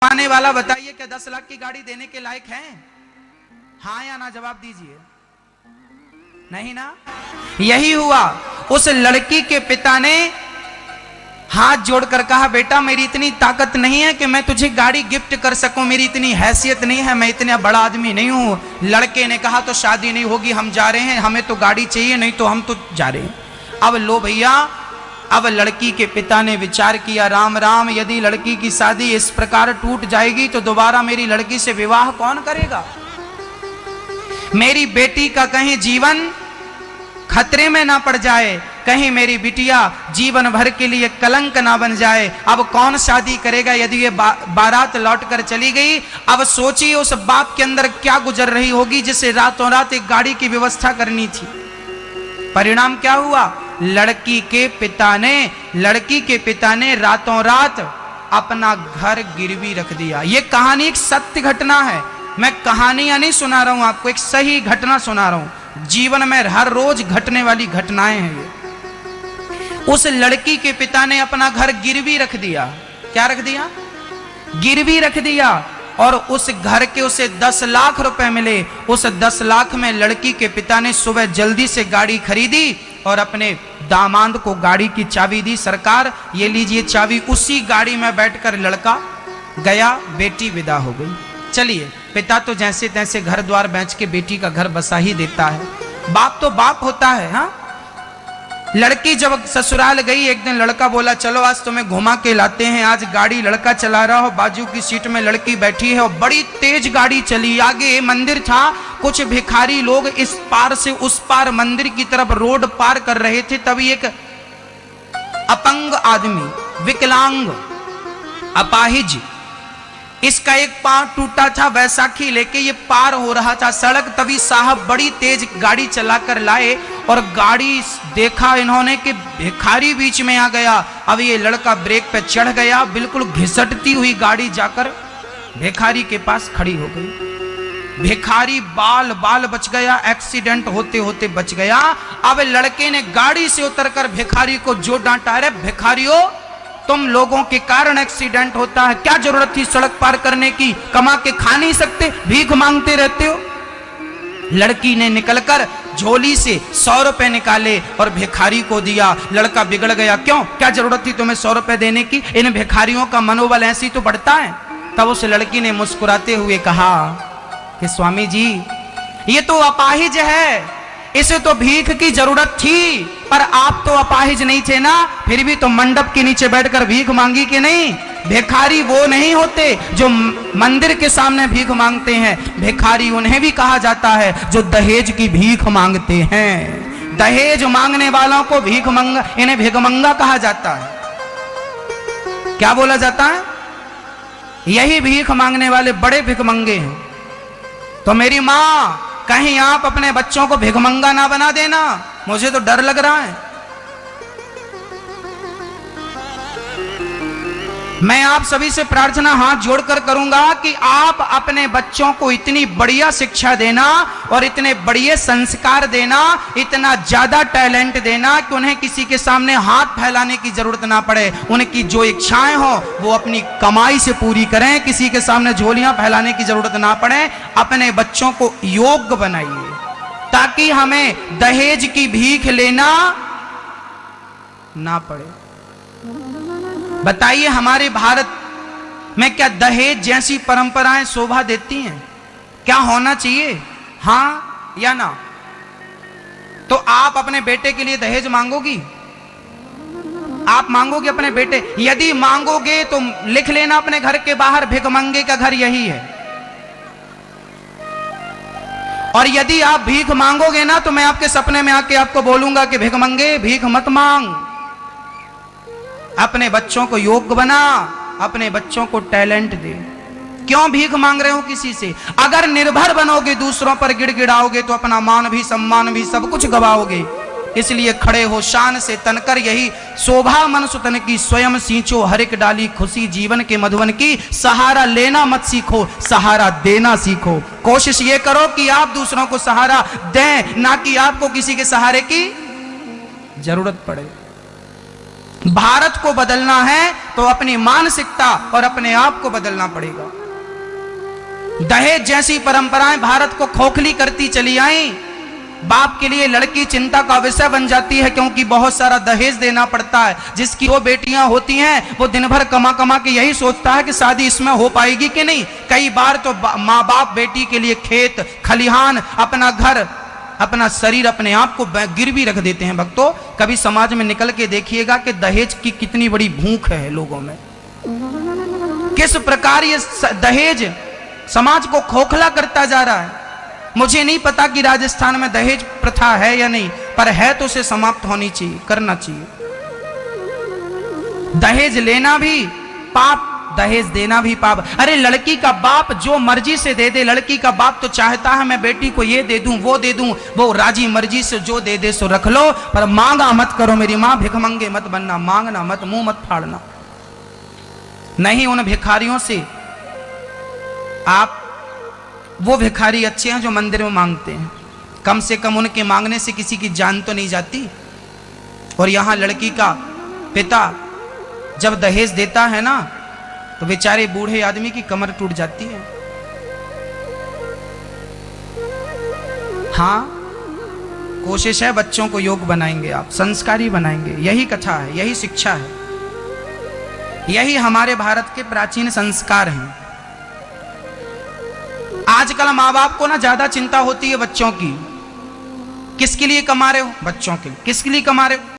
आने वाला बताइए क्या 10 लाख की गाड़ी देने के लायक है? हाँ या ना जवाब दीजिए। नहीं ना। यही हुआ, उस लड़की के पिता ने हाथ जोड़कर कहा, बेटा मेरी इतनी ताकत नहीं है कि मैं तुझे गाड़ी गिफ्ट कर सकूं, मेरी इतनी हैसियत नहीं है, मैं इतना बड़ा आदमी नहीं हूं। लड़के ने कहा तो शादी नहीं होगी, हम जा रहे हैं, हमें तो गाड़ी चाहिए, नहीं तो हम तो जा रहे हैं। अब लो भैया, अब लड़की के पिता ने विचार किया, राम राम, यदि लड़की की शादी इस प्रकार टूट जाएगी तो दोबारा मेरी लड़की से विवाह कौन करेगा? मेरी बेटी का कहीं जीवन खतरे में ना पड़ जाए, कहीं मेरी बिटिया जीवन भर के लिए कलंक ना बन जाए। अब कौन शादी करेगा यदि ये बारात लौट कर चली गई? अब सोचिए उस बाप के अंदर क्या गुजर रही होगी जिसे रातों रात एक गाड़ी की व्यवस्था करनी थी। परिणाम क्या हुआ? लड़की के पिता ने रातों रात अपना घर गिरवी रख दिया। ये कहानी एक सत्य घटना है, मैं कहानियां नहीं सुना रहा हूं आपको, एक सही घटना सुना रहा हूं। जीवन में हर रोज घटने वाली घटनाएं हैं ये। उस लड़की के पिता ने अपना घर गिरवी रख दिया। क्या रख दिया? गिरवी रख दिया। और उस घर के उसे 10 लाख रुपए मिले। उस 10 लाख में लड़की के पिता ने सुबह जल्दी से गाड़ी खरीदी और अपने दामाद को गाड़ी की चाबी दी। सरकार ये लीजिए चाबी। उसी गाड़ी में बैठकर लड़का गया, बेटी विदा हो गई। चलिए, पिता तो जैसे तैसे घर द्वार बेच के बेटी का घर बसा ही देता है, बाप तो बाप होता है। हाँ, लड़की जब ससुराल गई, एक दिन लड़का बोला, चलो आज तुम्हें घुमा के लाते हैं। आज गाड़ी लड़का चला रहा हो, बाजू की सीट में लड़की बैठी है और बड़ी तेज गाड़ी चली। आगे मंदिर था, कुछ भिखारी लोग इस पार से उस पार मंदिर की तरफ रोड पार कर रहे थे। तभी एक अपंग आदमी, विकलांग, अपाहिज, इसका एक पांव टूटा था, वैसाखी लेके ये पार हो रहा था सड़क। तभी साहब बड़ी तेज गाड़ी चलाकर लाए और गाड़ी देखा इन्होंने कि भिखारी बीच में आ गया। अब ये लड़का ब्रेक पे चढ़ गया, बिल्कुल घिसटती हुई गाड़ी जाकर भिखारी के पास खड़ी हो गई। भिखारी बाल बाल बच गया, एक्सीडेंट होते होते बच गया। अब लड़के ने गाड़ी से उतरकर भिखारी को जो डांटा, अरे भिखारियों, तुम लोगों के कारण एक्सीडेंट होता है, क्या जरूरत थी सड़क पार करने की? कमा के खा नहीं सकते, भीख मांगते रहते हो। लड़की ने निकलकर झोली से 100 रुपए निकाले और भिखारी को दिया। लड़का बिगड़ गया, क्यों, क्या जरूरत थी तुम्हें 100 रुपए देने की? इन भिखारियों का मनोबल ऐसी तो बढ़ता है। तब उस लड़की ने मुस्कुराते हुए कहा कि स्वामी जी, ये तो अपाहिज है, इसे तो भीख की जरूरत थी, पर आप तो अपाहिज नहीं थे ना, फिर भी तो मंडप के नीचे बैठकर भीख मांगी कि नहीं? भिखारी वो नहीं होते जो मंदिर के सामने भीख मांगते हैं, भिखारी उन्हें भी कहा जाता है जो दहेज की भीख मांगते हैं। दहेज मांगने वालों को इन्हें भिखमंगा कहा जाता है। क्या बोला जाता है? यही भीख मांगने वाले बड़े भिखमंगे हैं। तो मेरी मां, कहीं आप अपने बच्चों को भिखमंगा ना बना देना, मुझे तो डर लग रहा है। मैं आप सभी से प्रार्थना हाथ जोड़कर करूंगा कि आप अपने बच्चों को इतनी बढ़िया शिक्षा देना और इतने बढ़िया संस्कार देना, इतना ज्यादा टैलेंट देना कि उन्हें किसी के सामने हाथ फैलाने की जरूरत ना पड़े। उनकी जो इच्छाएं हो वो अपनी कमाई से पूरी करें, किसी के सामने झोलियां फैलाने की जरूरत ना पड़े। अपने बच्चों को योग्य बनाइए ताकि हमें दहेज की भीख लेना ना पड़े। बताइए, हमारे भारत में क्या दहेज जैसी परंपराएं शोभा देती हैं? क्या होना चाहिए, हां या ना? तो आप अपने बेटे के लिए दहेज मांगोगी? आप मांगोगे अपने बेटे? यदि मांगोगे तो लिख लेना अपने घर के बाहर, भिखमंगे का घर यही है। और यदि आप भीख मांगोगे ना तो मैं आपके सपने में आके आपको बोलूंगा कि भिखमंगे भीख मत मांग, अपने बच्चों को योग्य बना, अपने बच्चों को टैलेंट दे। क्यों भीख मांग रहे हो किसी से? अगर निर्भर बनोगे, दूसरों पर गिड़गिड़ाओगे तो अपना मान भी सम्मान भी सब कुछ गवाओगे। इसलिए खड़े हो शान से तनकर, यही शोभा मन सुतन की, स्वयं सींचो हर एक डाली खुशी जीवन के मधुवन की। सहारा लेना मत सीखो, सहारा देना सीखो। कोशिश ये करो कि आप दूसरों को सहारा दें, ना कि आपको किसी के सहारे की जरूरत पड़े। भारत को बदलना है तो अपनी मानसिकता और अपने आप को बदलना पड़ेगा। दहेज जैसी परंपराएं भारत को खोखली करती चली आई। बाप के लिए लड़की चिंता का विषय बन जाती है, क्योंकि बहुत सारा दहेज देना पड़ता है। जिसकी 2 बेटियां होती हैं वो दिन भर कमा कमा के यही सोचता है कि शादी इसमें हो पाएगी कि नहीं। कई बार तो माँ बाप बेटी के लिए खेत खलिहान, अपना घर, अपना शरीर, अपने आप को गिरवी रख देते हैं। भक्तों, कभी समाज में निकल के देखिएगा कि दहेज की कितनी बड़ी भूख है लोगों में। किस प्रकार ये दहेज समाज को खोखला करता जा रहा है। मुझे नहीं पता कि राजस्थान में दहेज प्रथा है या नहीं, पर है तो उसे समाप्त होनी चाहिए, करना चाहिए। दहेज लेना भी पाप, दहेज देना भी पाप। अरे लड़की का बाप जो मर्जी से दे दे, लड़की का बाप तो चाहता है मैं बेटी को ये दे दूं वो दे दूं, वो राजी मर्जी से जो दे दे सो रख लो, पर मांगा मत करो। मेरी मां भिखमंगे मत बनना, मांगना मत, मुंह मत फाड़ना। नहीं, उन भिखारियों से आप, वो भिखारी अच्छे हैं जो मंदिर में मांगते हैं, कम से कम उनके मांगने से किसी की जान तो नहीं जाती। और यहां लड़की का पिता जब दहेज देता है ना, तो बेचारे बूढ़े आदमी की कमर टूट जाती है। हाँ, कोशिश है बच्चों को योग बनाएंगे, आप संस्कारी बनाएंगे। यही कथा है, यही शिक्षा है, यही हमारे भारत के प्राचीन संस्कार हैं। आजकल माँ बाप को ना ज्यादा चिंता होती है बच्चों की। किसके लिए कमा रहे हो? बच्चों के लिए। किसके लिए कमा रहे हो?